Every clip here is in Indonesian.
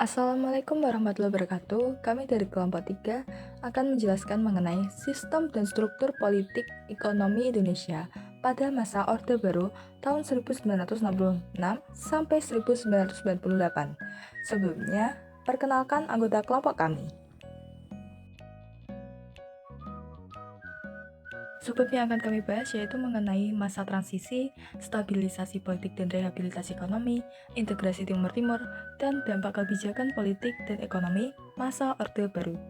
Assalamualaikum warahmatullahi wabarakatuh. Kami dari kelompok 3 akan menjelaskan mengenai sistem dan struktur politik ekonomi Indonesia pada masa Orde Baru tahun 1966 sampai 1998. Sebelumnya, perkenalkan anggota kelompok kami. Subbab yang akan kami bahas yaitu mengenai masa transisi, stabilisasi politik dan rehabilitasi ekonomi, integrasi Timur-Timur, dan dampak kebijakan politik dan ekonomi masa Orde Baru.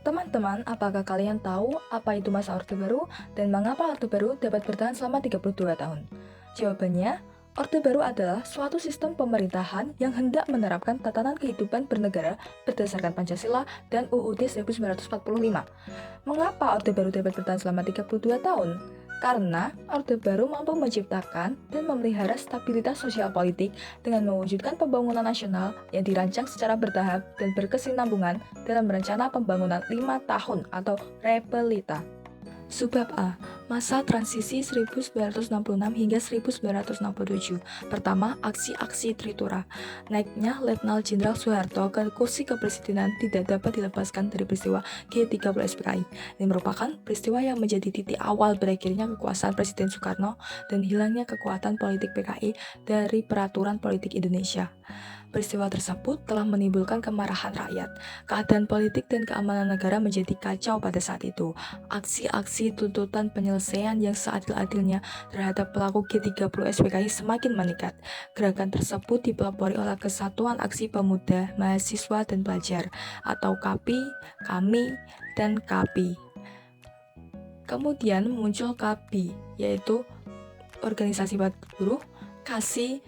Teman-teman, apakah kalian tahu apa itu masa Orde Baru dan mengapa Orde Baru dapat bertahan selama 32 tahun? Jawabannya, Orde Baru adalah suatu sistem pemerintahan yang hendak menerapkan tatanan kehidupan bernegara berdasarkan Pancasila dan UUD 1945. Mengapa Orde Baru dapat bertahan selama 32 tahun? Karena Orde Baru mampu menciptakan dan memelihara stabilitas sosial politik dengan mewujudkan pembangunan nasional yang dirancang secara bertahap dan berkesinambungan dalam rencana pembangunan 5 tahun atau Repelita. Subbab A. Masa transisi 1966 hingga 1967. Pertama, aksi-aksi Tritura. Naiknya Letnan Jenderal Soeharto ke kursi kepresidenan tidak dapat dilepaskan dari peristiwa G30 SPKI. Ini merupakan peristiwa yang menjadi titik awal berakhirnya kekuasaan Presiden Soekarno dan hilangnya kekuatan politik PKI dari peraturan politik Indonesia. Peristiwa tersebut telah menimbulkan kemarahan rakyat. Keadaan politik dan keamanan negara menjadi kacau pada saat itu. Aksi-aksi tuntutan penyelesaian yang seadil-adilnya terhadap pelaku G30 SPKI semakin meningkat. Gerakan tersebut dipelopori oleh Kesatuan Aksi Pemuda, Mahasiswa, dan Pelajar atau KAPI, KAMI, dan KAPI. Kemudian muncul KABI, yaitu Organisasi Buruh, KASI,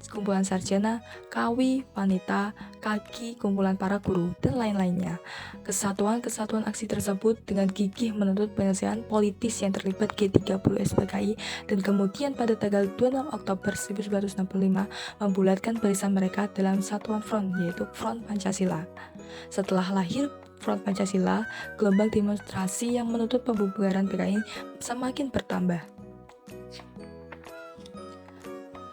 kumpulan sarjana, KAWI, wanita, KAGI, kumpulan para guru, dan lain-lainnya. Kesatuan-kesatuan aksi tersebut dengan gigih menuntut penyelesaian politis yang terlibat G30 SPKI dan kemudian pada tanggal 26 Oktober 1965 membulatkan barisan mereka dalam satuan front, yaitu Front Pancasila. Setelah lahir Front Pancasila, gelombang demonstrasi yang menuntut pembubaran PKI semakin bertambah.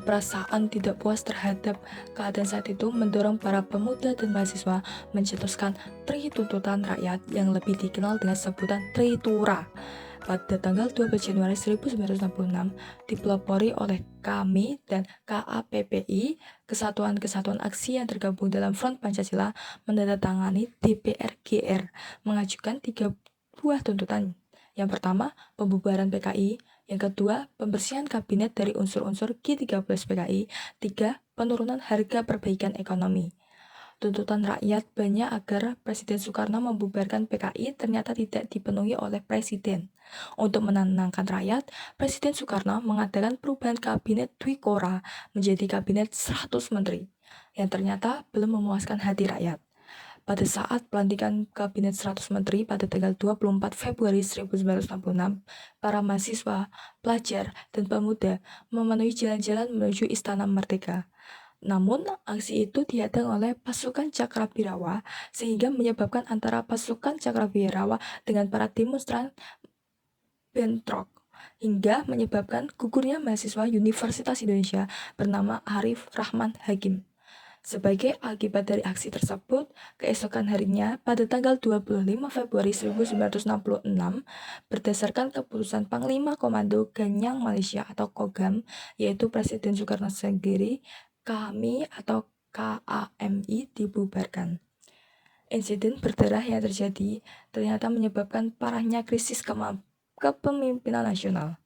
Perasaan tidak puas terhadap keadaan saat itu mendorong para pemuda dan mahasiswa mencetuskan tri tuntutan rakyat yang lebih dikenal dengan sebutan Tritura. Pada tanggal 12 Januari 1966, dipelopori oleh KAMI dan KAPPI, kesatuan-kesatuan aksi yang tergabung dalam Front Pancasila, menandatangani DPR-GR, mengajukan 3 buah tuntutan. Yang pertama, pembubaran PKI. Yang kedua, pembersihan kabinet dari unsur-unsur G30 PKI. 3. Penurunan harga perbaikan ekonomi. Tuntutan rakyat banyak agar Presiden Soekarno membubarkan PKI ternyata tidak dipenuhi oleh Presiden. Untuk menenangkan rakyat, Presiden Soekarno mengadakan perubahan kabinet Dwikora menjadi kabinet 100 menteri, yang ternyata belum memuaskan hati rakyat. Pada saat pelantikan Kabinet 100 Menteri pada tanggal 24 Februari 1966, para mahasiswa, pelajar, dan pemuda memenuhi jalan-jalan menuju Istana Merdeka. Namun, aksi itu dihadang oleh pasukan Cakrawirawa sehingga menyebabkan antara pasukan Cakrawirawa dengan para demonstran bentrok hingga menyebabkan gugurnya mahasiswa Universitas Indonesia bernama Arif Rahman Hakim. Sebagai akibat dari aksi tersebut, keesokan harinya pada tanggal 25 Februari 1966, berdasarkan keputusan Panglima Komando Ganyang Malaysia atau Kogam, yaitu Presiden Soekarno sendiri, KAMI atau KAMI dibubarkan. Insiden berdarah yang terjadi ternyata menyebabkan parahnya krisis kepemimpinan nasional.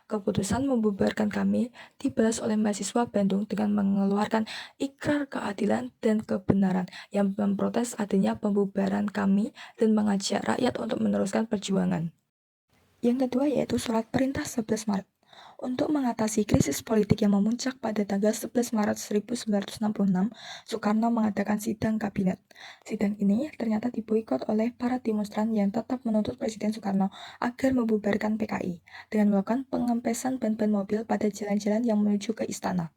Keputusan membubarkan kami dibalas oleh mahasiswa Bandung dengan mengeluarkan ikrar keadilan dan kebenaran yang memprotes adanya pembubaran kami dan mengajak rakyat untuk meneruskan perjuangan. Yang kedua yaitu Surat Perintah 11 Maret. Untuk mengatasi krisis politik yang memuncak pada tanggal 11 Maret 1966, Soekarno mengadakan sidang kabinet. Sidang ini ternyata diboikot oleh para demonstran yang tetap menuntut Presiden Soekarno agar membubarkan PKI dengan melakukan pengempesan ban-ban mobil pada jalan-jalan yang menuju ke istana.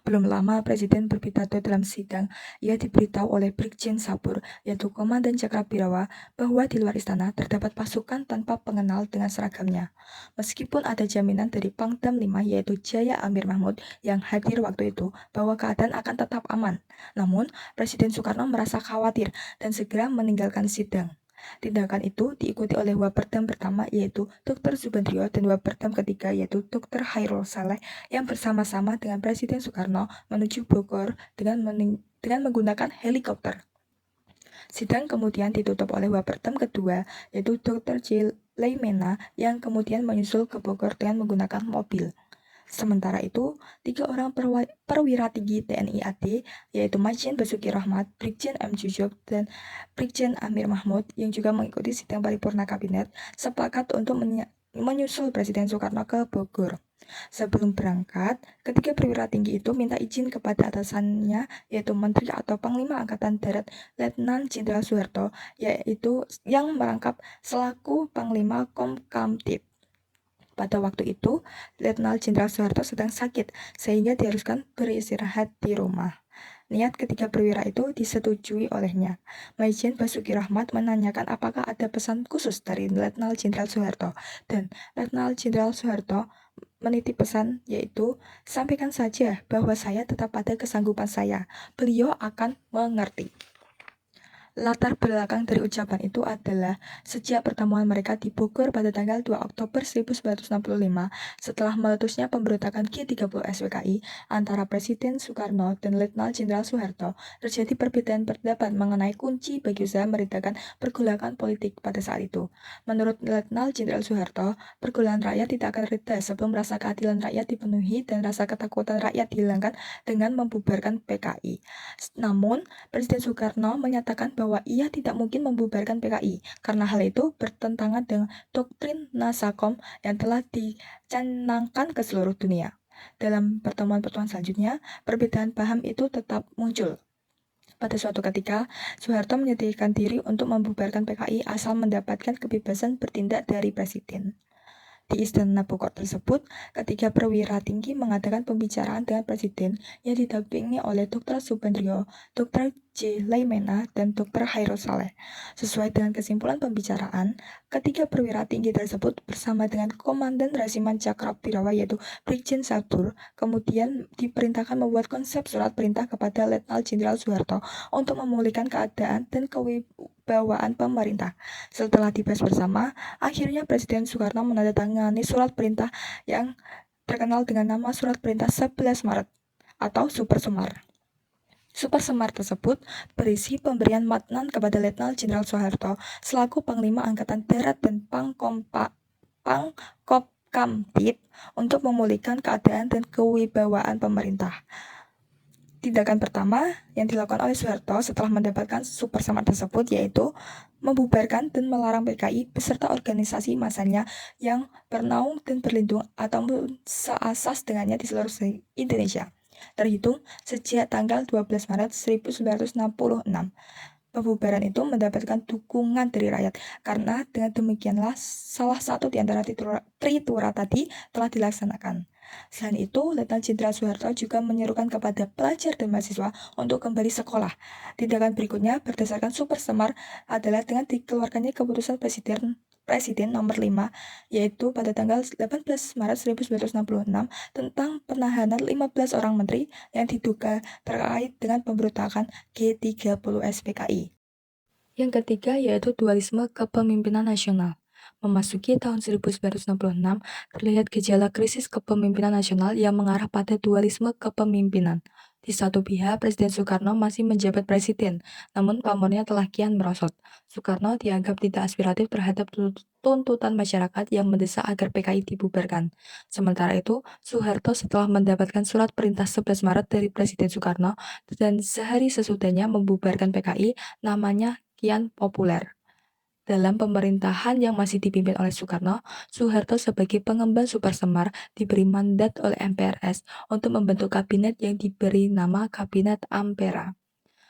Belum lama Presiden berpidato dalam sidang, ia diberitahu oleh Brigjen Sabur, yaitu Komandan Cakrabirawa, bahwa di luar istana terdapat pasukan tanpa pengenal dengan seragamnya. Meskipun ada jaminan dari Pangdam 5 yaitu Jaya Amir Mahmud yang hadir waktu itu bahwa keadaan akan tetap aman. Namun, Presiden Soekarno merasa khawatir dan segera meninggalkan sidang. Tindakan itu diikuti oleh Waperdam pertama yaitu Dr. Subandrio dan Waperdam ketiga yaitu Dr. Hairul Saleh yang bersama-sama dengan Presiden Soekarno menuju Bogor dengan menggunakan helikopter. Sidang kemudian ditutup oleh Waperdam kedua yaitu Dr. J. Leimena yang kemudian menyusul ke Bogor dengan menggunakan mobil. Sementara itu, 3 orang perwira tinggi TNI AD, yaitu Majen Basuki Rahmat, Brigjen M. Jujub, dan Brigjen Amir Mahmud yang juga mengikuti sidang paripurna kabinet, sepakat untuk menyusul Presiden Soekarno ke Bogor. Sebelum berangkat, ketiga perwira tinggi itu minta izin kepada atasannya, yaitu Menteri atau Panglima Angkatan Darat Letnan Jenderal Soeharto, yaitu yang merangkap selaku Panglima Komkamtib. Pada waktu itu, Letnan Jenderal Soeharto sedang sakit, sehingga diharuskan beristirahat di rumah. Niat ketiga perwira itu disetujui olehnya. Majen Basuki Rahmat menanyakan apakah ada pesan khusus dari Letnan Jenderal Soeharto, dan Letnan Jenderal Soeharto menitip pesan yaitu, sampaikan saja bahwa saya tetap pada kesanggupan saya. Beliau akan mengerti. Latar belakang dari ucapan itu adalah sejak pertemuan mereka di Bogor pada tanggal 2 Oktober 1965 setelah meletusnya pemberontakan G30 SPKI antara Presiden Soekarno dan Letnan Jenderal Soeharto, terjadi perbedaan pendapat mengenai kunci bagi usaha meredakan pergolakan politik pada saat itu. Menurut Letnan Jenderal Soeharto, pergolakan rakyat tidak akan reda sebelum rasa keadilan rakyat dipenuhi dan rasa ketakutan rakyat dihilangkan dengan membubarkan PKI. Namun, Presiden Soekarno menyatakan bahwa ia tidak mungkin membubarkan PKI karena hal itu bertentangan dengan doktrin Nasakom yang telah dicanangkan ke seluruh dunia. Dalam pertemuan-pertemuan selanjutnya, perbedaan paham itu tetap muncul. Pada suatu ketika, Soeharto menyediakan diri untuk membubarkan PKI asal mendapatkan kebebasan bertindak dari Presiden. Di Istana Bogor tersebut, ketiga perwira tinggi mengadakan pembicaraan dengan Presiden yang didampingi oleh Dr. Subandrio, Dr. J. Leimena, dan Dr. Hairul Saleh. Sesuai dengan kesimpulan pembicaraan, ketiga perwira tinggi tersebut bersama dengan Komandan Resimen Cakrabirawa yaitu Brigjen Sabur, kemudian diperintahkan membuat konsep surat perintah kepada Letnan Jenderal Soeharto untuk memulihkan keadaan dan kewibawaan pemerintah. Setelah dibahas bersama, akhirnya Presiden Soekarno menandatangani surat perintah yang terkenal dengan nama Surat Perintah 11 Maret atau Super Semar. Super Semar tersebut berisi pemberian matnan kepada Letnan Jenderal Soeharto selaku Panglima Angkatan Darat dan Pangkopkamtib untuk memulihkan keadaan dan kewibawaan pemerintah. Tindakan pertama yang dilakukan oleh Soeharto setelah mendapatkan Super Semar tersebut yaitu membubarkan dan melarang PKI beserta organisasi masanya yang bernaung dan berlindung atau seasas dengannya di seluruh Indonesia, terhitung sejak tanggal 12 Maret 1966. Pembubaran itu mendapatkan dukungan dari rakyat karena dengan demikianlah salah satu di antara Tritura tadi telah dilaksanakan. Selain itu, Letnan Jenderal Soeharto juga menyerukan kepada pelajar dan mahasiswa untuk kembali sekolah. Tindakan berikutnya berdasarkan Super Semar adalah dengan dikeluarkannya keputusan Presiden nomor 5, yaitu pada tanggal 18 Maret 1966 tentang penahanan 15 orang menteri yang diduga terkait dengan pemberontakan G30 SPKI. Yang ketiga yaitu dualisme kepemimpinan nasional. Memasuki tahun 1966, terlihat gejala krisis kepemimpinan nasional yang mengarah pada dualisme kepemimpinan. Di satu pihak, Presiden Soekarno masih menjabat presiden, namun pamornya telah kian merosot. Soekarno dianggap tidak aspiratif terhadap tuntutan masyarakat yang mendesak agar PKI dibubarkan. Sementara itu, Soeharto setelah mendapatkan surat perintah 11 Maret dari Presiden Soekarno dan sehari sesudahnya membubarkan PKI, namanya kian populer. Dalam pemerintahan yang masih dipimpin oleh Soekarno, Soeharto sebagai pengemban Super Semar diberi mandat oleh MPRS untuk membentuk kabinet yang diberi nama Kabinet Ampera.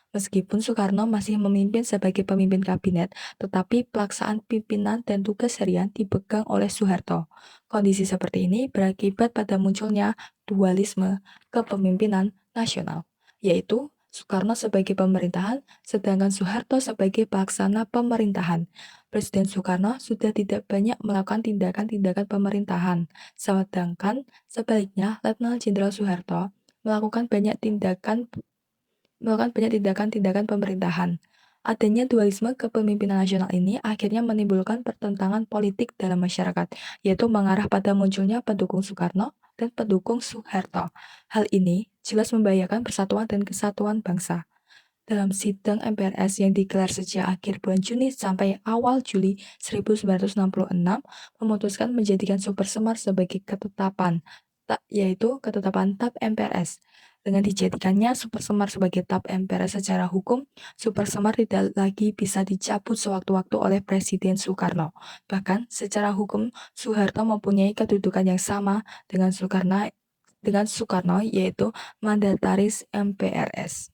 Meskipun Soekarno masih memimpin sebagai pemimpin kabinet, tetapi pelaksanaan pimpinan dan tugas harian dipegang oleh Soeharto. Kondisi seperti ini berakibat pada munculnya dualisme kepemimpinan nasional, yaitu Soekarno sebagai pemerintahan, sedangkan Soeharto sebagai pelaksana pemerintahan. Presiden Soekarno sudah tidak banyak melakukan tindakan-tindakan pemerintahan, sedangkan sebaliknya Letnan Jenderal Soeharto melakukan banyak tindakan-tindakan pemerintahan. Adanya dualisme kepemimpinan nasional ini akhirnya menimbulkan pertentangan politik dalam masyarakat, yaitu mengarah pada munculnya pendukung Soekarno dan pendukung Soeharto. Hal ini jelas membahayakan persatuan dan kesatuan bangsa. Dalam sidang MPRS yang digelar sejak akhir bulan Juni sampai awal Juli 1966, memutuskan menjadikan Super Semar sebagai ketetapan, yaitu ketetapan TAP MPRS. Dengan dijadikannya Super Semar sebagai TAP MPRS secara hukum, Super Semar tidak lagi bisa dicabut sewaktu-waktu oleh Presiden Soekarno. Bahkan secara hukum, Soeharto mempunyai kedudukan yang sama dengan Soekarno, yaitu mandataris MPRS.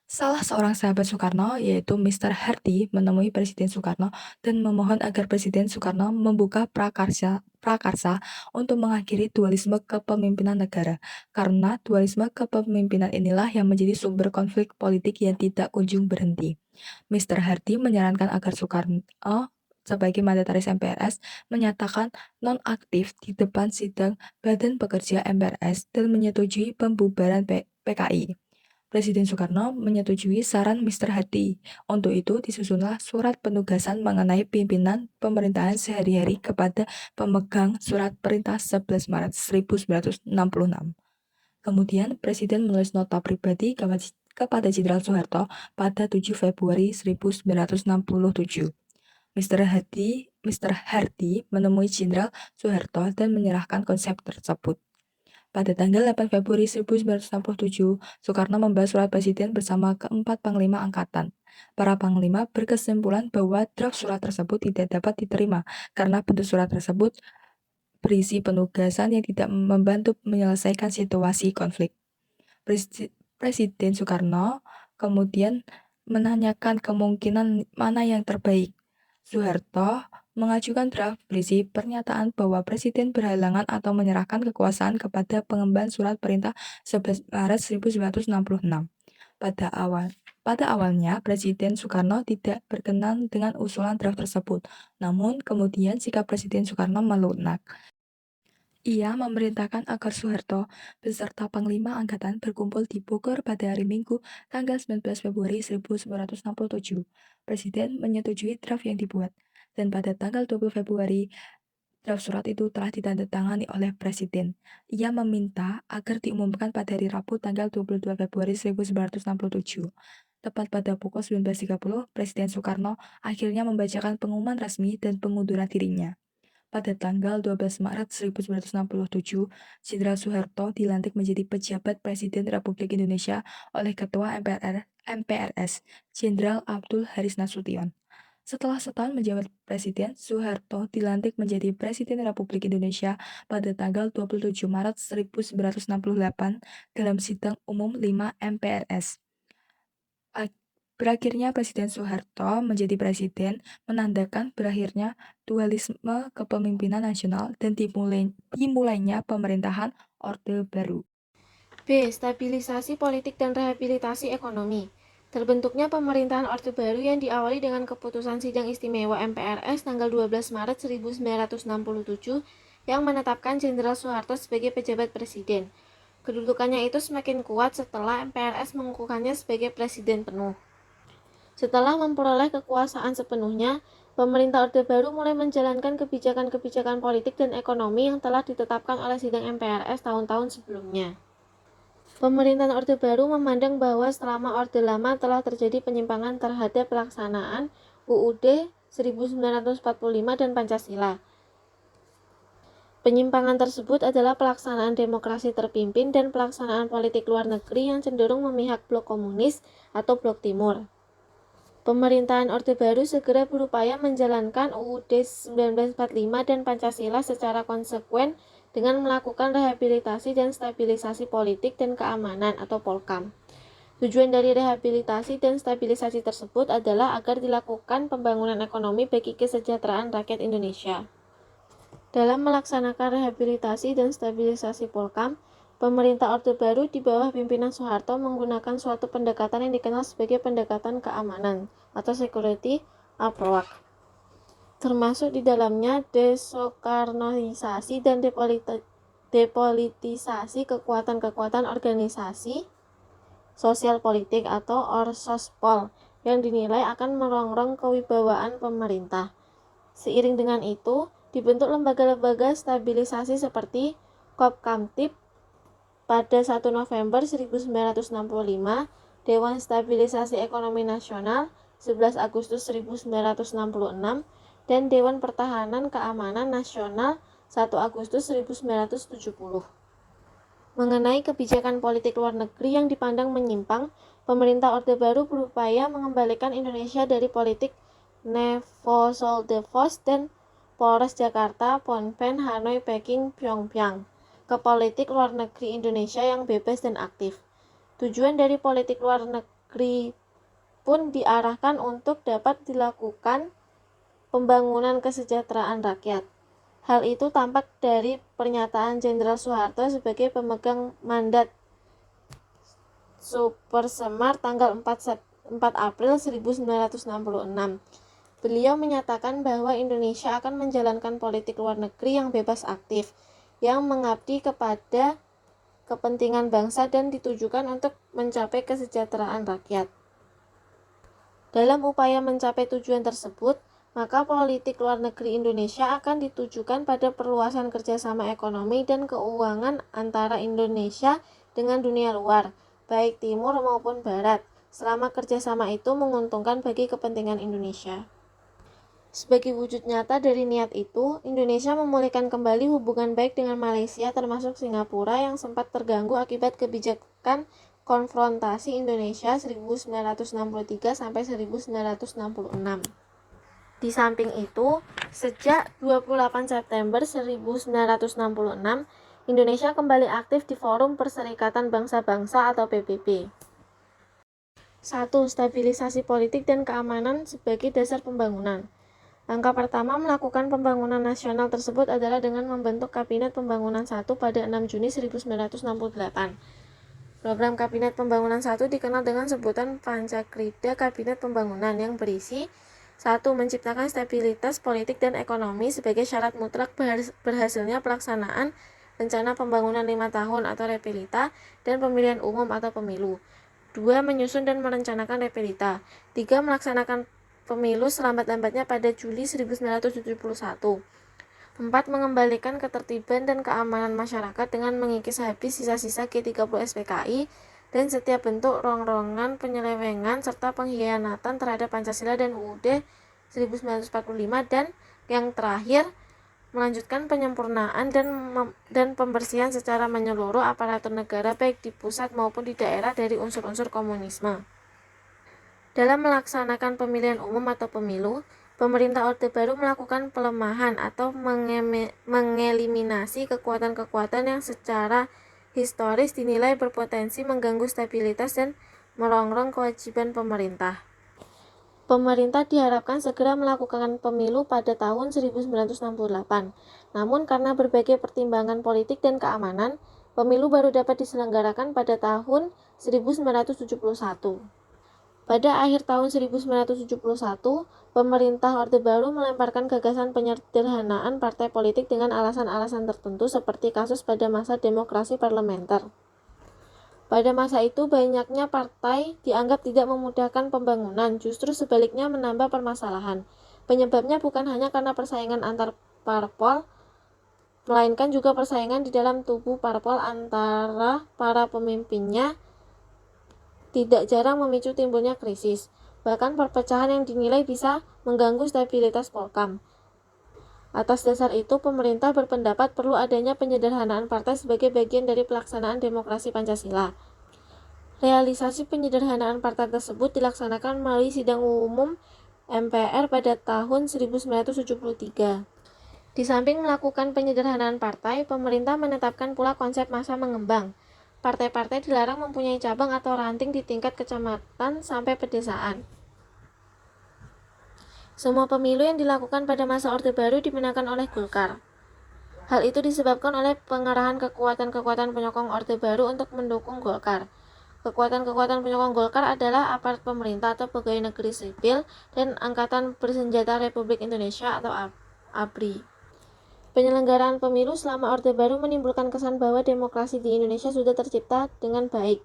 Salah seorang sahabat Soekarno, yaitu Mr. Hardy, menemui Presiden Soekarno dan memohon agar Presiden Soekarno membuka prakarsa untuk mengakhiri dualisme kepemimpinan negara, karena dualisme kepemimpinan inilah yang menjadi sumber konflik politik yang tidak kunjung berhenti. Mr. Hardy menyarankan agar Soekarno sebagai mandataris MPRS menyatakan nonaktif di depan sidang Badan Pekerja MPRS dan menyetujui pembubaran PKI. Presiden Soekarno menyetujui saran Mr. Hardy. Untuk itu disusunlah surat penugasan mengenai pimpinan pemerintahan sehari-hari kepada pemegang surat perintah 11 Maret 1966. Kemudian Presiden menulis nota pribadi kepada Jenderal Soeharto pada 7 Februari 1967. Mr. Hardy menemui Jenderal Soeharto dan menyerahkan konsep tersebut. Pada tanggal 8 Februari 1967, Soekarno membahas surat presiden bersama keempat panglima angkatan. Para panglima berkesimpulan bahwa draft surat tersebut tidak dapat diterima karena bentuk surat tersebut berisi penugasan yang tidak membantu menyelesaikan situasi konflik. Presiden Soekarno kemudian menanyakan kemungkinan mana yang terbaik. Soeharto mengajukan draft berisi pernyataan bahwa Presiden berhalangan atau menyerahkan kekuasaan kepada pengemban surat perintah 11 Maret 1966. Pada awalnya, Presiden Soekarno tidak berkenan dengan usulan draft tersebut. Namun, kemudian sikap Presiden Soekarno melunak. Ia memerintahkan agar Soeharto beserta Panglima Angkatan berkumpul di Bogor pada hari Minggu, tanggal 19 Februari 1967. Presiden menyetujui draft yang dibuat, dan pada tanggal 20 Februari, draft surat itu telah ditandatangani oleh Presiden. Ia meminta agar diumumkan pada hari Rabu tanggal 22 Februari 1967. Tepat pada pukul 19.30, Presiden Soekarno akhirnya membacakan pengumuman resmi dan pengunduran dirinya. Pada tanggal 12 Maret 1967, Jenderal Soeharto dilantik menjadi pejabat Presiden Republik Indonesia oleh Ketua MPRS, Jenderal Abdul Haris Nasution. Setelah setahun menjabat Presiden, Soeharto dilantik menjadi Presiden Republik Indonesia pada tanggal 27 Maret 1968 dalam sidang umum 5 MPRS. Berakhirnya Presiden Soeharto menjadi presiden menandakan berakhirnya dualisme kepemimpinan nasional dan dimulainya pemerintahan Orde Baru. B. Stabilisasi politik dan rehabilitasi ekonomi. Terbentuknya pemerintahan Orde Baru yang diawali dengan keputusan Sidang Istimewa MPRS tanggal 12 Maret 1967 yang menetapkan Jenderal Soeharto sebagai pejabat presiden. Kedudukannya itu semakin kuat setelah MPRS mengukuhkannya sebagai presiden penuh. Setelah memperoleh kekuasaan sepenuhnya, pemerintah Orde Baru mulai menjalankan kebijakan-kebijakan politik dan ekonomi yang telah ditetapkan oleh Sidang MPRS tahun-tahun sebelumnya. Pemerintahan Orde Baru memandang bahwa selama Orde Lama telah terjadi penyimpangan terhadap pelaksanaan UUD 1945 dan Pancasila. Penyimpangan tersebut adalah pelaksanaan demokrasi terpimpin dan pelaksanaan politik luar negeri yang cenderung memihak blok komunis atau blok timur. Pemerintahan Orde Baru segera berupaya menjalankan UUD 1945 dan Pancasila secara konsekuen dengan melakukan rehabilitasi dan stabilisasi politik dan keamanan atau Polkam. Tujuan dari rehabilitasi dan stabilisasi tersebut adalah agar dilakukan pembangunan ekonomi bagi kesejahteraan rakyat Indonesia. Dalam melaksanakan rehabilitasi dan stabilisasi Polkam, pemerintah Orde Baru di bawah pimpinan Soeharto menggunakan suatu pendekatan yang dikenal sebagai pendekatan keamanan atau security approach, termasuk di dalamnya desoekarnoisasi dan depolitisasi kekuatan-kekuatan organisasi sosial politik atau Orsospol yang dinilai akan merongrong kewibawaan pemerintah. Seiring dengan itu, dibentuk lembaga-lembaga stabilisasi seperti Kopkamtib pada 1 November 1965, Dewan Stabilisasi Ekonomi Nasional 11 Agustus 1966, dan Dewan Pertahanan Keamanan Nasional 1 Agustus 1970. Mengenai kebijakan politik luar negeri yang dipandang menyimpang, pemerintah Orde Baru berupaya mengembalikan Indonesia dari politik Nevo-Soldevos dan Polres Jakarta, Phnom Penh, Hanoi, Peking, Pyongyang ke politik luar negeri Indonesia yang bebas dan aktif. Tujuan dari politik luar negeri pun diarahkan untuk dapat dilakukan pembangunan kesejahteraan rakyat. Hal itu tampak dari pernyataan Jenderal Soeharto sebagai pemegang mandat Supersemar tanggal 4 April 1966. Beliau menyatakan bahwa Indonesia akan menjalankan politik luar negeri yang bebas aktif, yang mengabdi kepada kepentingan bangsa dan ditujukan untuk mencapai kesejahteraan rakyat. Dalam upaya mencapai tujuan tersebut, maka politik luar negeri Indonesia akan ditujukan pada perluasan kerjasama ekonomi dan keuangan antara Indonesia dengan dunia luar, baik timur maupun barat, selama kerjasama itu menguntungkan bagi kepentingan Indonesia. Sebagai wujud nyata dari niat itu, Indonesia memulihkan kembali hubungan baik dengan Malaysia termasuk Singapura yang sempat terganggu akibat kebijakan konfrontasi Indonesia 1963 sampai 1966. Di samping itu, sejak 28 September 1966, Indonesia kembali aktif di Forum Perserikatan Bangsa-Bangsa atau PBB. 1. Stabilisasi politik dan keamanan sebagai dasar pembangunan. Langkah pertama melakukan pembangunan nasional tersebut adalah dengan membentuk Kabinet Pembangunan 1 pada 6 Juni 1968. Program Kabinet Pembangunan 1 dikenal dengan sebutan Pancakrida Kabinet Pembangunan yang berisi 1. Menciptakan stabilitas politik dan ekonomi sebagai syarat mutlak berhasilnya pelaksanaan rencana pembangunan 5 tahun atau repilita dan pemilihan umum atau pemilu. 2. Menyusun dan merencanakan repilita. 3. Melaksanakan pemilu selambat-lambatnya pada Juli 1971. 4. Mengembalikan ketertiban dan keamanan masyarakat dengan mengikis habis sisa-sisa G30 SPKI dan setiap bentuk rongrongan, penyelewengan, serta pengkhianatan terhadap Pancasila dan UUD 1945. Dan yang terakhir, melanjutkan penyempurnaan dan pembersihan secara menyeluruh aparatur negara baik di pusat maupun di daerah dari unsur-unsur komunisme. Dalam melaksanakan pemilihan umum atau pemilu, pemerintah Orde Baru melakukan pelemahan atau mengeliminasi kekuatan-kekuatan yang secara historis dinilai berpotensi mengganggu stabilitas dan merongrong kewajiban pemerintah. Pemerintah diharapkan segera melakukan pemilu pada tahun 1968. Namun karena berbagai pertimbangan politik dan keamanan, pemilu baru dapat diselenggarakan pada tahun 1971. Pada akhir tahun 1971, pemerintah Orde Baru melemparkan gagasan penyederhanaan partai politik dengan alasan-alasan tertentu seperti kasus pada masa demokrasi parlementer. Pada masa itu, banyaknya partai dianggap tidak memudahkan pembangunan, justru sebaliknya menambah permasalahan. Penyebabnya bukan hanya karena persaingan antar parpol, melainkan juga persaingan di dalam tubuh parpol antara para pemimpinnya tidak jarang memicu timbulnya krisis. Bahkan perpecahan yang dinilai bisa mengganggu stabilitas Polkam. Atas dasar itu, pemerintah berpendapat perlu adanya penyederhanaan partai sebagai bagian dari pelaksanaan demokrasi Pancasila. Realisasi penyederhanaan partai tersebut dilaksanakan melalui sidang umum MPR pada tahun 1973. Di samping melakukan penyederhanaan partai, pemerintah menetapkan pula konsep masa mengembang. Partai-partai dilarang mempunyai cabang atau ranting di tingkat kecamatan sampai pedesaan. Semua pemilu yang dilakukan pada masa Orde Baru dimenangkan oleh Golkar. Hal itu disebabkan oleh pengerahan kekuatan-kekuatan penyokong Orde Baru untuk mendukung Golkar. Kekuatan-kekuatan penyokong Golkar adalah aparat pemerintah atau pegawai negeri sipil dan Angkatan Bersenjata Republik Indonesia atau ABRI. Penyelenggaraan pemilu selama Orde Baru menimbulkan kesan bahwa demokrasi di Indonesia sudah tercipta dengan baik.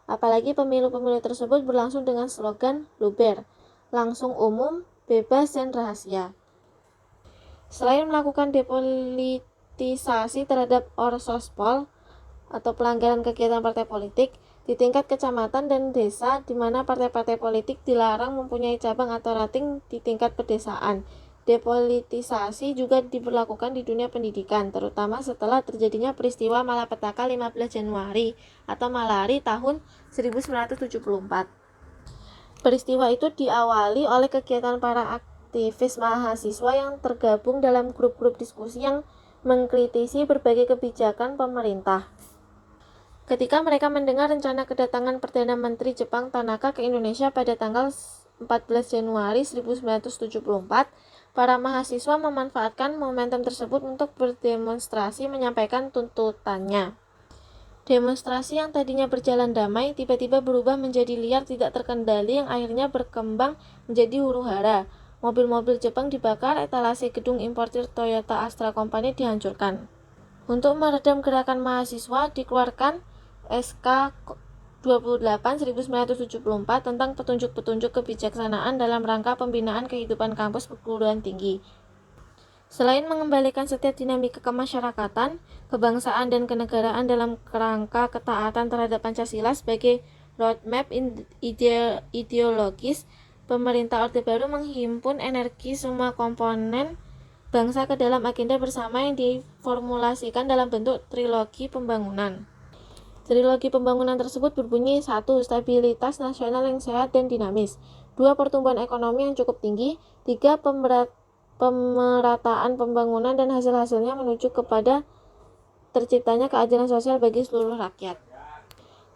Apalagi pemilu-pemilu tersebut berlangsung dengan slogan luber, langsung umum, bebas, dan rahasia. Selain melakukan depolitisasi terhadap Orsospol atau pelanggaran kegiatan partai politik, di tingkat kecamatan dan desa di mana partai-partai politik dilarang mempunyai cabang atau ranting di tingkat pedesaan. Depolitisasi juga diberlakukan di dunia pendidikan, terutama setelah terjadinya peristiwa malapetaka 15 Januari atau Malari tahun 1974. Peristiwa itu diawali oleh kegiatan para aktivis mahasiswa yang tergabung dalam grup-grup diskusi yang mengkritisi berbagai kebijakan pemerintah. Ketika mereka mendengar rencana kedatangan Perdana Menteri Jepang Tanaka ke Indonesia pada tanggal 14 Januari 1974, para mahasiswa memanfaatkan momentum tersebut untuk berdemonstrasi menyampaikan tuntutannya. Demonstrasi yang tadinya berjalan damai tiba-tiba berubah menjadi liar tidak terkendali yang akhirnya berkembang menjadi huru-hara. Mobil-mobil Jepang dibakar, etalase gedung importir Toyota Astra Company dihancurkan. Untuk meredam gerakan mahasiswa dikeluarkan SK 28/1974 tentang petunjuk-petunjuk kebijaksanaan dalam rangka pembinaan kehidupan kampus perguruan tinggi. Selain mengembalikan setiap dinamika kemasyarakatan, kebangsaan, dan kenegaraan dalam kerangka ketaatan terhadap Pancasila sebagai roadmap ideologis, pemerintah Orde Baru menghimpun energi semua komponen bangsa ke dalam agenda bersama yang diformulasikan dalam bentuk trilogi pembangunan. Trilogi pembangunan tersebut berbunyi: 1. Stabilitas nasional yang sehat dan dinamis. 2. Pertumbuhan ekonomi yang cukup tinggi. 3. Pemerataan pembangunan dan hasil-hasilnya menuju kepada terciptanya keadilan sosial bagi seluruh rakyat.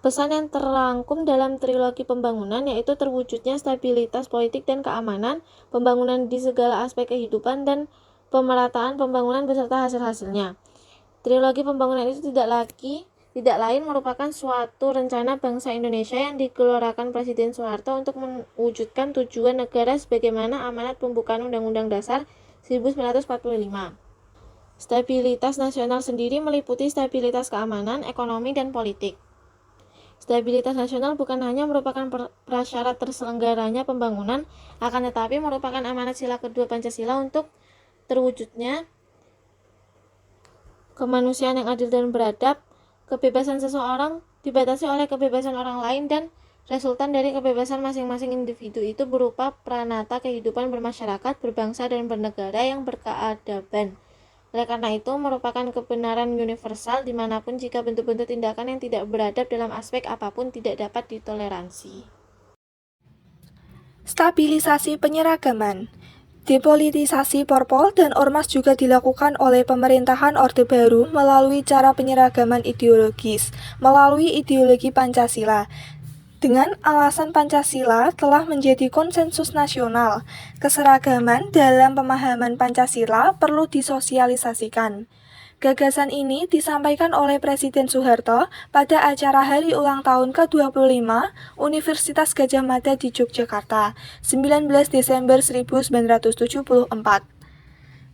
Pesan yang terangkum dalam trilogi pembangunan yaitu terwujudnya stabilitas politik dan keamanan, pembangunan di segala aspek kehidupan, dan pemerataan pembangunan beserta hasil-hasilnya. Trilogi pembangunan itu tidak lain merupakan suatu rencana bangsa Indonesia yang digelorakan Presiden Soeharto untuk mewujudkan tujuan negara sebagaimana amanat pembukaan Undang-Undang Dasar 1945. Stabilitas nasional sendiri meliputi stabilitas keamanan, ekonomi, dan politik. Stabilitas nasional bukan hanya merupakan prasyarat terselenggaranya pembangunan, akan tetapi merupakan amanat sila kedua Pancasila untuk terwujudnya kemanusiaan yang adil dan beradab. Kebebasan seseorang dibatasi oleh kebebasan orang lain dan resultan dari kebebasan masing-masing individu itu berupa pranata kehidupan bermasyarakat, berbangsa, dan bernegara yang berkeadaban. Oleh karena itu, merupakan kebenaran universal dimanapun jika bentuk-bentuk tindakan yang tidak beradab dalam aspek apapun tidak dapat ditoleransi. Stabilisasi penyeragaman. Depolitisasi Porpol dan Ormas juga dilakukan oleh pemerintahan Orde Baru melalui cara penyeragaman ideologis, melalui ideologi Pancasila. Dengan alasan Pancasila telah menjadi konsensus nasional, keseragaman dalam pemahaman Pancasila perlu disosialisasikan. Gagasan ini disampaikan oleh Presiden Soeharto pada acara hari ulang tahun ke-25 Universitas Gadjah Mada di Yogyakarta, 19 Desember 1974.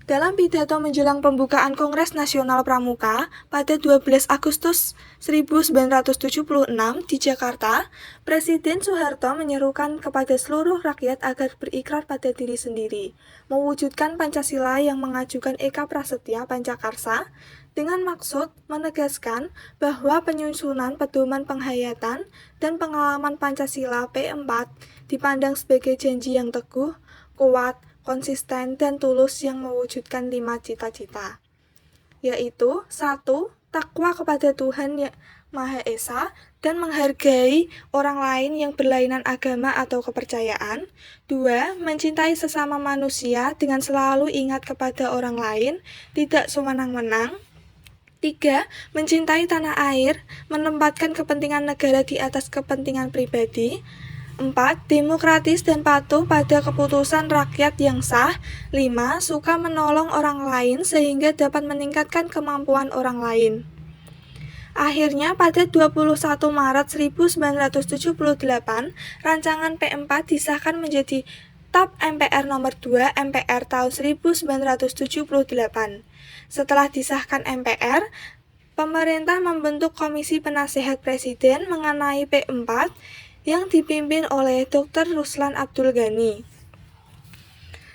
Dalam pidato menjelang pembukaan Kongres Nasional Pramuka pada 12 Agustus 1976 di Jakarta, Presiden Soeharto menyerukan kepada seluruh rakyat agar berikrar pada diri sendiri, mewujudkan Pancasila yang mengajukan Eka Prasetya Pancakarsa dengan maksud menegaskan bahwa penyusunan pedoman penghayatan dan pengalaman Pancasila P4 dipandang sebagai janji yang teguh, kuat, konsisten, dan tulus yang mewujudkan 5 cita-cita, yaitu 1. Takwa kepada Tuhan Yang Maha Esa dan menghargai orang lain yang berlainan agama atau kepercayaan. 2. Mencintai sesama manusia dengan selalu ingat kepada orang lain, tidak sewenang-wenang. 3. Mencintai tanah air, menempatkan kepentingan negara di atas kepentingan pribadi. 4. Demokratis dan patuh pada keputusan rakyat yang sah. 5. Suka menolong orang lain sehingga dapat meningkatkan kemampuan orang lain. Akhirnya, pada 21 Maret 1978, rancangan P4 disahkan menjadi TAP MPR nomor 2 MPR tahun 1978. Setelah disahkan MPR, pemerintah membentuk Komisi Penasehat Presiden mengenai P4 yang dipimpin oleh Dr. Ruslan Abdul Ghani.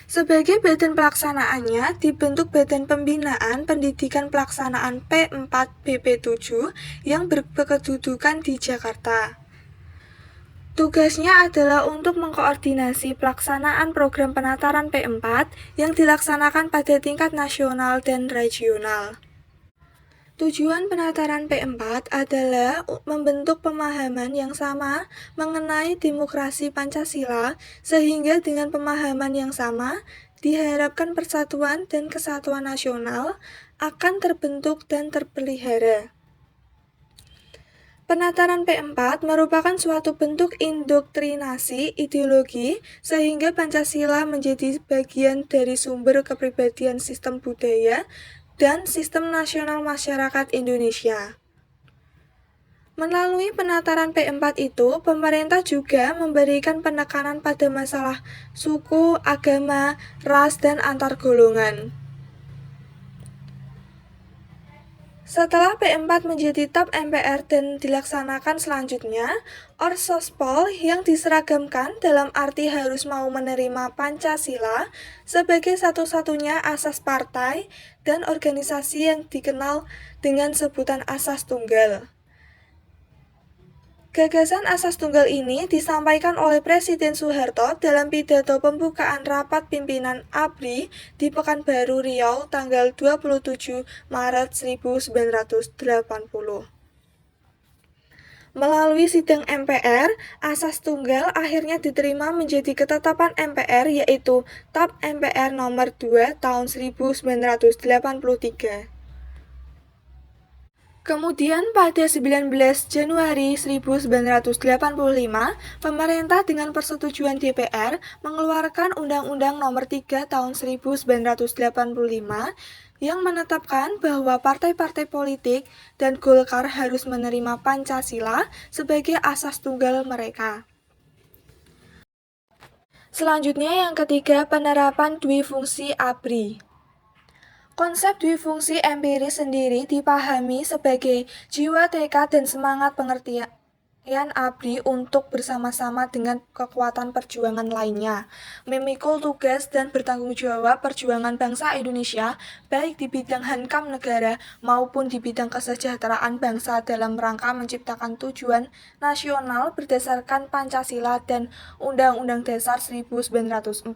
Sebagai badan pelaksanaannya, dibentuk Badan Pembinaan Pendidikan Pelaksanaan P4 BP7 yang berkedudukan di Jakarta. Tugasnya adalah untuk mengkoordinasi pelaksanaan program penataran P4 yang dilaksanakan pada tingkat nasional dan regional. Tujuan penataran P4 adalah membentuk pemahaman yang sama mengenai demokrasi Pancasila, sehingga dengan pemahaman yang sama, diharapkan persatuan dan kesatuan nasional akan terbentuk dan terpelihara. Penataran P4 merupakan suatu bentuk indoktrinasi ideologi sehingga Pancasila menjadi bagian dari sumber kepribadian sistem budaya dan sistem nasional masyarakat Indonesia. Melalui penataran P4 itu, pemerintah juga memberikan penekanan pada masalah suku, agama, ras, dan antar golongan. Setelah P4 menjadi TAP MPR dan dilaksanakan selanjutnya, Orsospol yang diseragamkan dalam arti harus mau menerima Pancasila sebagai satu-satunya asas partai dan organisasi yang dikenal dengan sebutan asas tunggal. Gagasan asas tunggal ini disampaikan oleh Presiden Soeharto dalam pidato pembukaan rapat pimpinan ABRI di Pekanbaru Riau tanggal 27 Maret 1980. Melalui sidang MPR, asas tunggal akhirnya diterima menjadi ketetapan MPR yaitu TAP MPR nomor 2 tahun 1983. Kemudian pada 19 Januari 1985, pemerintah dengan persetujuan DPR mengeluarkan Undang-Undang Nomor 3 Tahun 1985 yang menetapkan bahwa partai-partai politik dan Golkar harus menerima Pancasila sebagai asas tunggal mereka. Selanjutnya yang ketiga, penerapan dwifungsi ABRI. Konsep dwifungsi empiris sendiri dipahami sebagai jiwa tekad dan semangat pengertian ABRI untuk bersama-sama dengan kekuatan perjuangan lainnya, memikul tugas dan bertanggung jawab perjuangan bangsa Indonesia baik di bidang hankam negara maupun di bidang kesejahteraan bangsa dalam rangka menciptakan tujuan nasional berdasarkan Pancasila dan Undang-Undang Dasar 1945.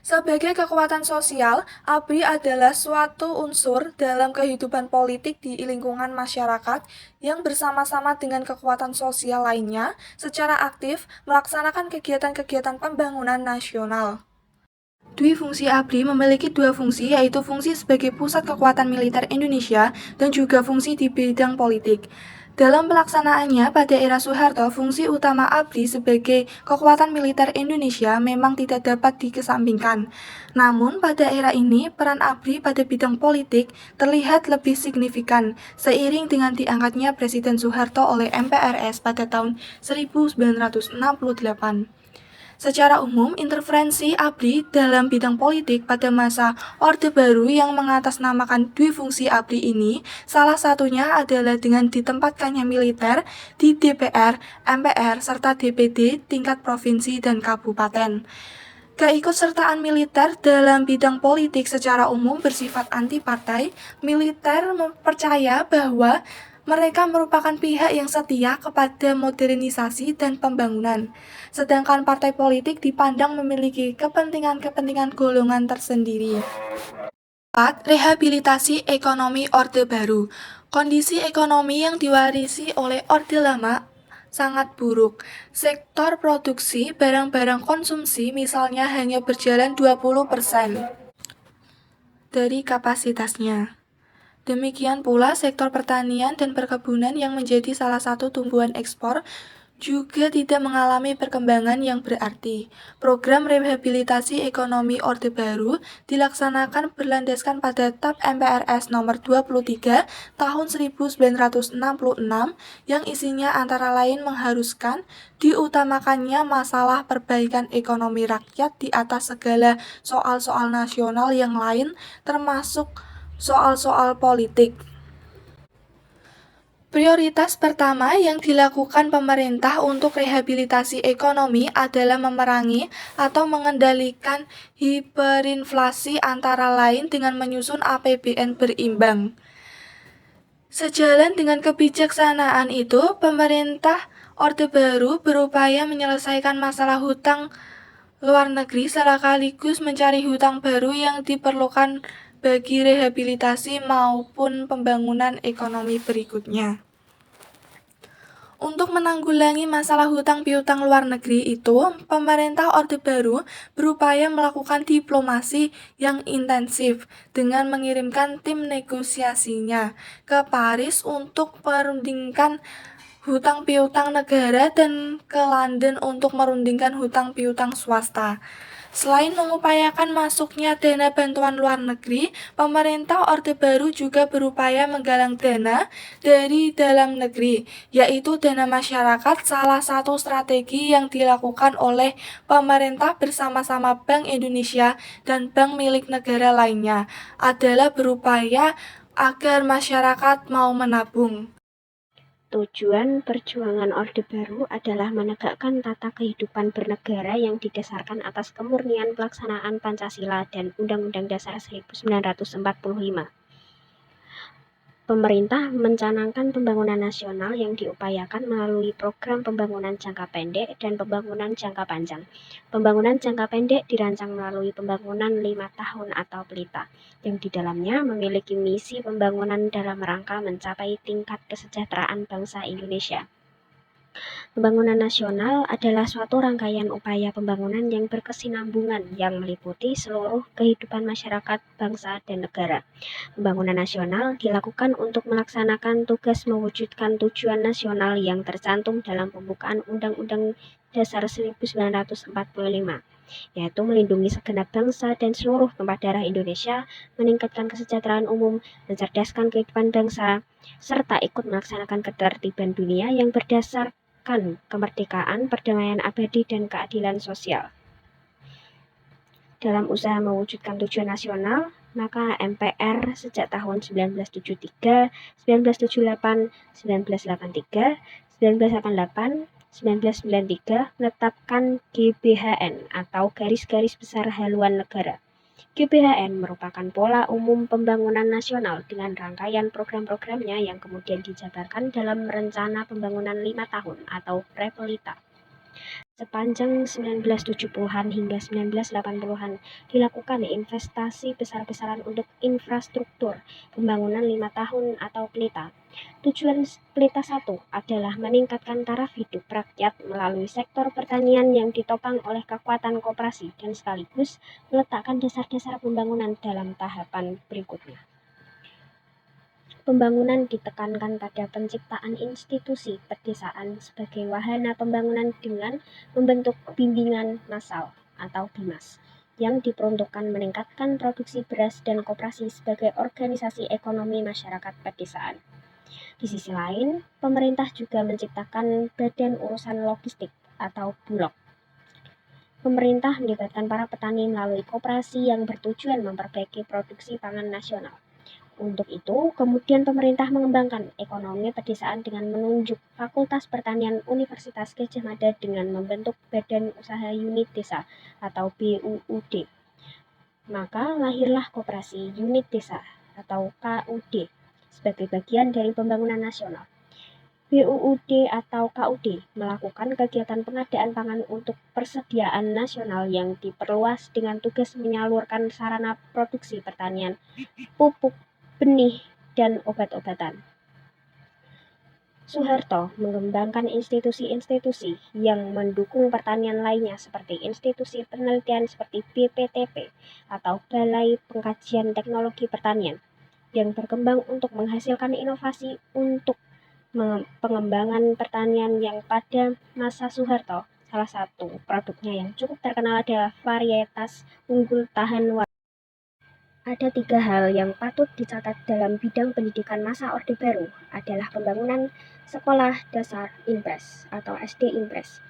Sebagai kekuatan sosial, ABRI adalah suatu unsur dalam kehidupan politik di lingkungan masyarakat yang bersama-sama dengan kekuatan sosial lainnya secara aktif melaksanakan kegiatan-kegiatan pembangunan nasional. Dwifungsi ABRI memiliki dua fungsi, yaitu fungsi sebagai pusat kekuatan militer Indonesia dan juga fungsi di bidang politik. Dalam pelaksanaannya, pada era Soeharto, fungsi utama ABRI sebagai kekuatan militer Indonesia memang tidak dapat dikesampingkan. Namun, pada era ini, peran ABRI pada bidang politik terlihat lebih signifikan, seiring dengan diangkatnya Presiden Soeharto oleh MPRS pada tahun 1968. Secara umum, intervensi ABRI dalam bidang politik pada masa Orde Baru yang mengatasnamakan dwifungsi ABRI ini, salah satunya adalah dengan ditempatkannya militer di DPR, MPR, serta DPD tingkat provinsi dan kabupaten. Keikutsertaan militer dalam bidang politik secara umum bersifat anti-partai. Militer percaya bahwa mereka merupakan pihak yang setia kepada modernisasi dan pembangunan, sedangkan partai politik dipandang memiliki kepentingan-kepentingan golongan tersendiri. 4. Rehabilitasi ekonomi Orde Baru. Kondisi ekonomi yang diwarisi oleh Orde Lama sangat buruk. Sektor produksi barang-barang konsumsi misalnya hanya berjalan 20% dari kapasitasnya. Demikian pula sektor pertanian dan perkebunan yang menjadi salah satu tumbuhan ekspor juga tidak mengalami perkembangan yang berarti. Program rehabilitasi ekonomi Orde Baru dilaksanakan berlandaskan pada TAP MPRS nomor 23 tahun 1966 yang isinya antara lain mengharuskan diutamakannya masalah perbaikan ekonomi rakyat di atas segala soal-soal nasional yang lain termasuk soal-soal politik. Prioritas pertama yang dilakukan pemerintah untuk rehabilitasi ekonomi adalah memerangi atau mengendalikan hiperinflasi antara lain dengan menyusun APBN berimbang. Sejalan dengan kebijaksanaan itu, pemerintah Orde Baru berupaya menyelesaikan masalah hutang luar negeri sekaligus mencari hutang baru yang diperlukan bagi rehabilitasi maupun pembangunan ekonomi berikutnya. Untuk menanggulangi masalah hutang piutang luar negeri itu, pemerintah Orde Baru berupaya melakukan diplomasi yang intensif dengan mengirimkan tim negosiasinya ke Paris untuk merundingkan hutang piutang negara dan ke London untuk merundingkan hutang piutang swasta. Selain mengupayakan masuknya dana bantuan luar negeri, pemerintah Orde Baru juga berupaya menggalang dana dari dalam negeri, yaitu dana masyarakat. Salah satu strategi yang dilakukan oleh pemerintah bersama-sama Bank Indonesia dan bank milik negara lainnya adalah berupaya agar masyarakat mau menabung. Tujuan perjuangan Orde Baru adalah menegakkan tata kehidupan bernegara yang didasarkan atas kemurnian pelaksanaan Pancasila dan Undang-Undang Dasar 1945. Pemerintah mencanangkan pembangunan nasional yang diupayakan melalui program pembangunan jangka pendek dan pembangunan jangka panjang. Pembangunan jangka pendek dirancang melalui pembangunan 5 tahun atau PELITA, yang di dalamnya memiliki misi pembangunan dalam rangka mencapai tingkat kesejahteraan bangsa Indonesia. Pembangunan nasional adalah suatu rangkaian upaya pembangunan yang berkesinambungan yang meliputi seluruh kehidupan masyarakat, bangsa, dan negara. Pembangunan nasional dilakukan untuk melaksanakan tugas mewujudkan tujuan nasional yang tercantum dalam pembukaan Undang-Undang Dasar 1945, yaitu melindungi segenap bangsa dan seluruh tumpah darah Indonesia, meningkatkan kesejahteraan umum, mencerdaskan kehidupan bangsa, serta ikut melaksanakan ketertiban dunia yang berdasarkan kemerdekaan, perdamaian abadi, dan keadilan sosial. Dalam usaha mewujudkan tujuan nasional, maka MPR sejak tahun 1973, 1978, 1983, 1988, 1993 menetapkan GBHN atau Garis-Garis Besar Haluan Negara. GBHN merupakan pola umum pembangunan nasional dengan rangkaian program-programnya yang kemudian dijabarkan dalam Rencana Pembangunan 5 Tahun atau REPELITA. Sepanjang 1970-an hingga 1980-an dilakukan investasi besar-besaran untuk infrastruktur pembangunan 5 tahun atau PELITA. Tujuan PELITA 1 adalah meningkatkan taraf hidup rakyat melalui sektor pertanian yang ditopang oleh kekuatan koperasi dan sekaligus meletakkan dasar-dasar pembangunan dalam tahapan berikutnya. Pembangunan ditekankan pada penciptaan institusi pedesaan sebagai wahana pembangunan dengan membentuk bimbingan massal atau BIMAS yang diperuntukkan meningkatkan produksi beras dan koperasi sebagai organisasi ekonomi masyarakat pedesaan. Di sisi lain, pemerintah juga menciptakan Badan Urusan Logistik atau Bulog. Pemerintah melibatkan para petani melalui koperasi yang bertujuan memperbaiki produksi pangan nasional. Untuk itu, kemudian pemerintah mengembangkan ekonomi pedesaan dengan menunjuk Fakultas Pertanian Universitas Gadjah Mada dengan membentuk Badan Usaha Unit Desa atau BUUD. Maka lahirlah Koperasi Unit Desa atau KUD sebagai bagian dari pembangunan nasional. BUUD atau KUD melakukan kegiatan pengadaan pangan untuk persediaan nasional yang diperluas dengan tugas menyalurkan sarana produksi pertanian, pupuk, benih, dan obat-obatan. Soeharto mengembangkan institusi-institusi yang mendukung pertanian lainnya seperti institusi penelitian seperti BPTP atau Balai Pengkajian Teknologi Pertanian yang berkembang untuk menghasilkan inovasi untuk pengembangan pertanian yang pada masa Soeharto. Salah satu produknya yang cukup terkenal adalah varietas unggul tahan wabah. Ada 3 hal yang patut dicatat dalam bidang pendidikan masa Orde Baru adalah pembangunan Sekolah Dasar Impres atau SD Impres,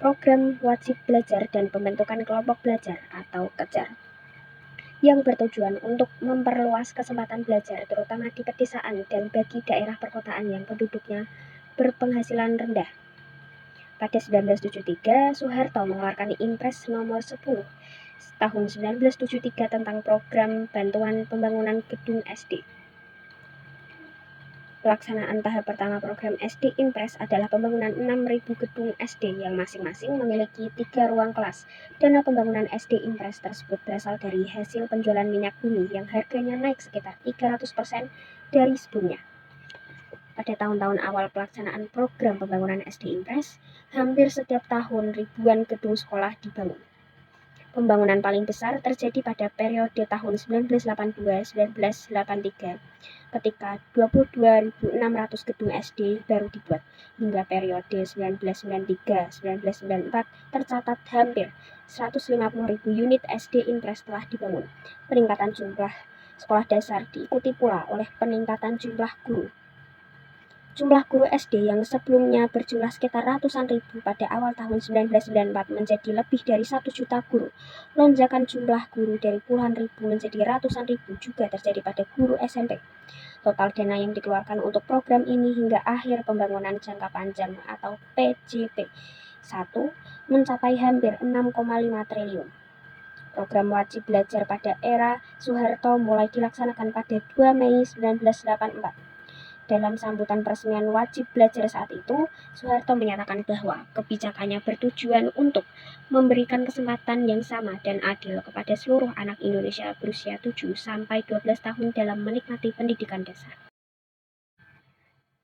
program wajib belajar dan pembentukan kelompok belajar atau kejar, yang bertujuan untuk memperluas kesempatan belajar terutama di pedesaan dan bagi daerah perkotaan yang penduduknya berpenghasilan rendah. Pada 1973, Soeharto mengeluarkan Impres nomor 10 tahun 1973 tentang program bantuan pembangunan gedung SD. Pelaksanaan tahap pertama program SD Impres adalah pembangunan 6.000 gedung SD yang masing-masing memiliki 3 ruang kelas. Dana pembangunan SD Impres tersebut berasal dari hasil penjualan minyak bumi yang harganya naik sekitar 300% dari sebelumnya. Pada tahun-tahun awal pelaksanaan program pembangunan SD Impres, hampir setiap tahun ribuan gedung sekolah dibangun. Pembangunan paling besar terjadi pada periode tahun 1982-1983 ketika 22.600 gedung SD baru dibuat. Hingga periode 1993-1994 tercatat hampir 150.000 unit SD Impres telah dibangun. Peningkatan jumlah sekolah dasar diikuti pula oleh peningkatan jumlah guru. Jumlah guru SD yang sebelumnya berjumlah sekitar ratusan ribu pada awal tahun 1994 menjadi lebih dari 1 juta guru. Lonjakan jumlah guru dari puluhan ribu menjadi ratusan ribu juga terjadi pada guru SMP. Total dana yang dikeluarkan untuk program ini hingga akhir pembangunan jangka panjang atau PJP 1 mencapai hampir 6,5 triliun. Program wajib belajar pada era Soeharto mulai dilaksanakan pada 2 Mei 1984. Dalam sambutan peresmian wajib belajar saat itu, Soeharto menyatakan bahwa kebijakannya bertujuan untuk memberikan kesempatan yang sama dan adil kepada seluruh anak Indonesia berusia 7 sampai 12 tahun dalam menikmati pendidikan dasar.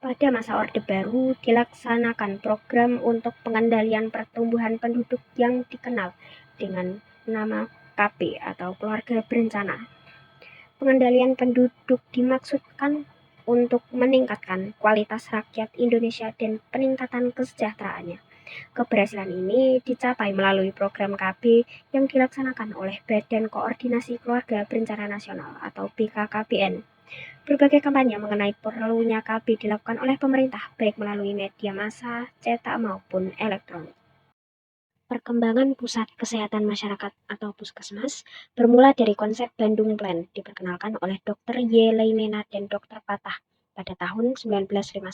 Pada masa Orde Baru dilaksanakan program untuk pengendalian pertumbuhan penduduk yang dikenal dengan nama KB atau keluarga berencana. Pengendalian penduduk dimaksudkan untuk meningkatkan kualitas rakyat Indonesia dan peningkatan kesejahteraannya. Keberhasilan ini dicapai melalui program KB yang dilaksanakan oleh Badan Koordinasi Keluarga Berencana Nasional atau BKKBN. Berbagai kampanye mengenai perlunya KB dilakukan oleh pemerintah baik melalui media massa, cetak maupun elektronik. Perkembangan Pusat Kesehatan Masyarakat atau Puskesmas bermula dari konsep Bandung Plan diperkenalkan oleh Dr. Y. Leimena dan Dr. Patah pada tahun 1951.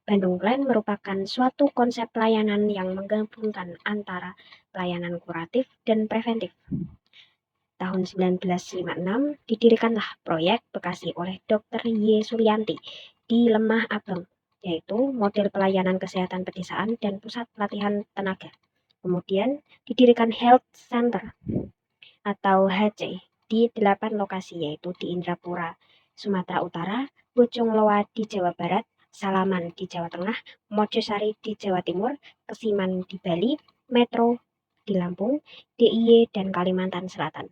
Bandung Plan merupakan suatu konsep pelayanan yang menggabungkan antara pelayanan kuratif dan preventif. Tahun 1956 didirikanlah proyek Bekasi oleh Dr. Y. Suryanti di Lemah Abang, yaitu model pelayanan kesehatan pedesaan dan pusat pelatihan tenaga. Kemudian didirikan Health Center atau HC di 8 lokasi yaitu di Indrapura, Sumatera Utara, Bojongloa di Jawa Barat, Salaman di Jawa Tengah, Mojosari di Jawa Timur, Kesiman di Bali, Metro di Lampung, DIY dan Kalimantan Selatan.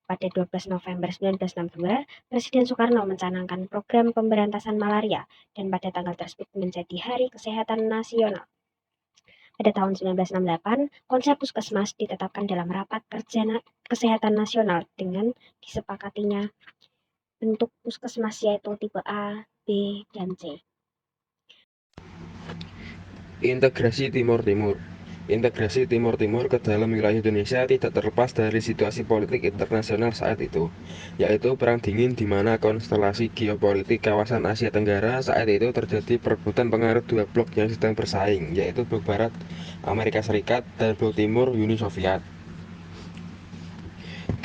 Pada 12 November 1962, Presiden Soekarno mencanangkan program pemberantasan malaria dan pada tanggal tersebut menjadi Hari Kesehatan Nasional. Pada tahun 1968, konsep puskesmas ditetapkan dalam Rapat Kerja Kesehatan Nasional dengan disepakatinya bentuk puskesmas yaitu tipe A, B, dan C. Integrasi Timur-Timur. Integrasi Timur-Timur ke dalam wilayah Indonesia tidak terlepas dari situasi politik internasional saat itu, yaitu Perang Dingin di mana konstelasi geopolitik kawasan Asia Tenggara saat itu terjadi perebutan pengaruh dua blok yang sedang bersaing, yaitu blok Barat Amerika Serikat dan blok Timur Uni Soviet.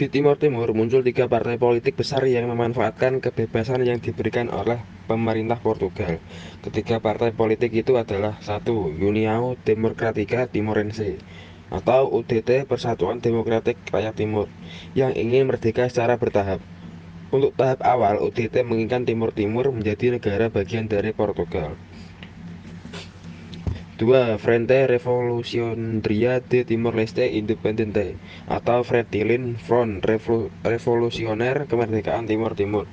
Di Timur Timur muncul 3 partai politik besar yang memanfaatkan kebebasan yang diberikan oleh pemerintah Portugal. Ketiga partai politik itu adalah 1. União Democrática Timorense atau UDT Persatuan Demokratik Rakyat Timur yang ingin merdeka secara bertahap. Untuk tahap awal, UDT menginginkan Timur Timur menjadi negara bagian dari Portugal. 2. Frente Revolucionaria de Timor-Leste Independente atau FRETILIN Front Revolusioner Kemerdekaan Timur Timur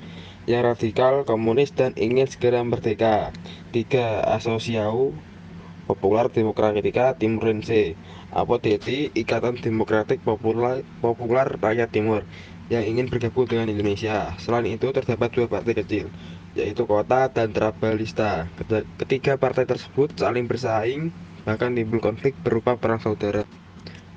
yang radikal, komunis, dan ingin segera merdeka. 3. Asosiau Popular Demokratika Timurense (APODT), Ikatan Demokratik Popular Rakyat Timur, yang ingin bergabung dengan Indonesia. Selain itu, terdapat 2 partai kecil, yaitu Kota dan Trabalista. Ketiga partai tersebut saling bersaing, bahkan timbul konflik berupa perang saudara.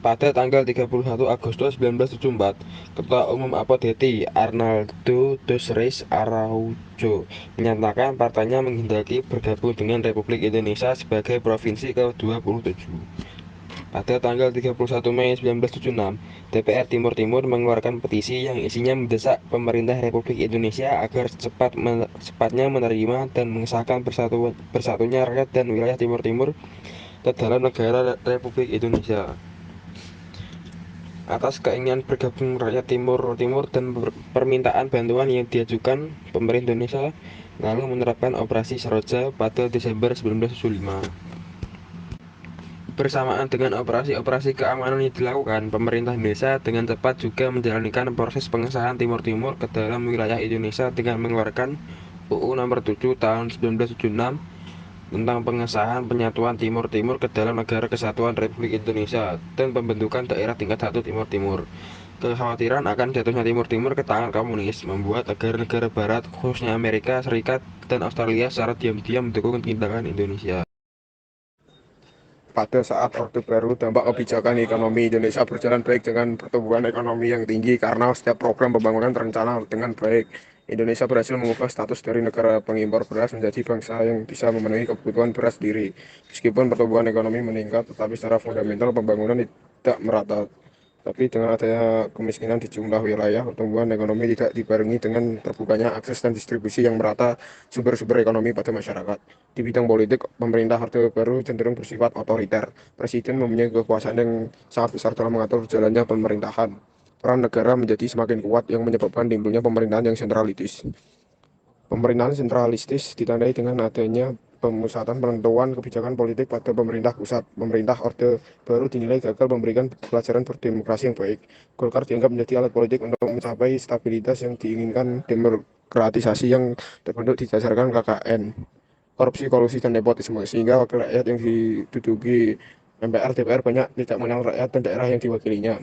Pada tanggal 31 Agustus 1974, Ketua Umum APODT, Arnaldo dos Reis Araújo, menyatakan partainya menghendaki bergabung dengan Republik Indonesia sebagai provinsi ke-27. Pada tanggal 31 Mei 1976, DPR Timur Timur mengeluarkan petisi yang isinya mendesak pemerintah Republik Indonesia agar secepatnya menerima dan mengesahkan bersatunya rakyat dan wilayah Timur Timur ke dalam negara Republik Indonesia. Atas keinginan bergabung rakyat Timur Timur dan permintaan bantuan yang diajukan pemerintah Indonesia, lalu menerapkan Operasi Saroja pada Desember 1975. Bersamaan dengan operasi-operasi keamanan yang dilakukan, pemerintah Indonesia dengan cepat juga menjalankan proses pengesahan Timur Timur ke dalam wilayah Indonesia dengan mengeluarkan UU Nomor 7 Tahun 1976 tentang pengesahan penyatuan Timur Timur ke dalam Negara Kesatuan Republik Indonesia dan pembentukan daerah tingkat 1 Timur Timur. Kekhawatiran akan jatuhnya Timur Timur ke tangan komunis membuat negara-negara Barat, khususnya Amerika Serikat dan Australia, secara diam-diam mendukung tindakan Indonesia. Pada saat Orde Baru, dampak kebijakan ekonomi Indonesia berjalan baik dengan pertumbuhan ekonomi yang tinggi karena setiap program pembangunan terencana dengan baik. Indonesia berhasil mengubah status dari negara pengimpor beras menjadi bangsa yang bisa memenuhi kebutuhan beras sendiri. Meskipun pertumbuhan ekonomi meningkat, tetapi secara fundamental pembangunan tidak merata. Tapi dengan adanya kemiskinan di jumlah wilayah, pertumbuhan ekonomi tidak dibarengi dengan terbukanya akses dan distribusi yang merata sumber-sumber ekonomi pada masyarakat. Di bidang politik, pemerintah Orde Baru cenderung bersifat otoriter. Presiden mempunyai kekuasaan yang sangat besar dalam mengatur jalannya pemerintahan. Peran negara menjadi semakin kuat yang menyebabkan timbulnya pemerintahan yang sentralistis. Pemerintahan sentralistis ditandai dengan adanya pemusatan penentuan kebijakan politik pada pemerintah pusat. Pemerintah Orde Baru dinilai gagal memberikan pelajaran berdemokrasi yang baik. Golkar dianggap menjadi alat politik untuk mencapai stabilitas yang diinginkan, demokratisasi yang terbentuk didasarkan KKN, korupsi, kolusi, dan nepotisme, sehingga wakil rakyat yang diduduki MPR, DPR banyak tidak mengenal rakyat dan daerah yang diwakilinya.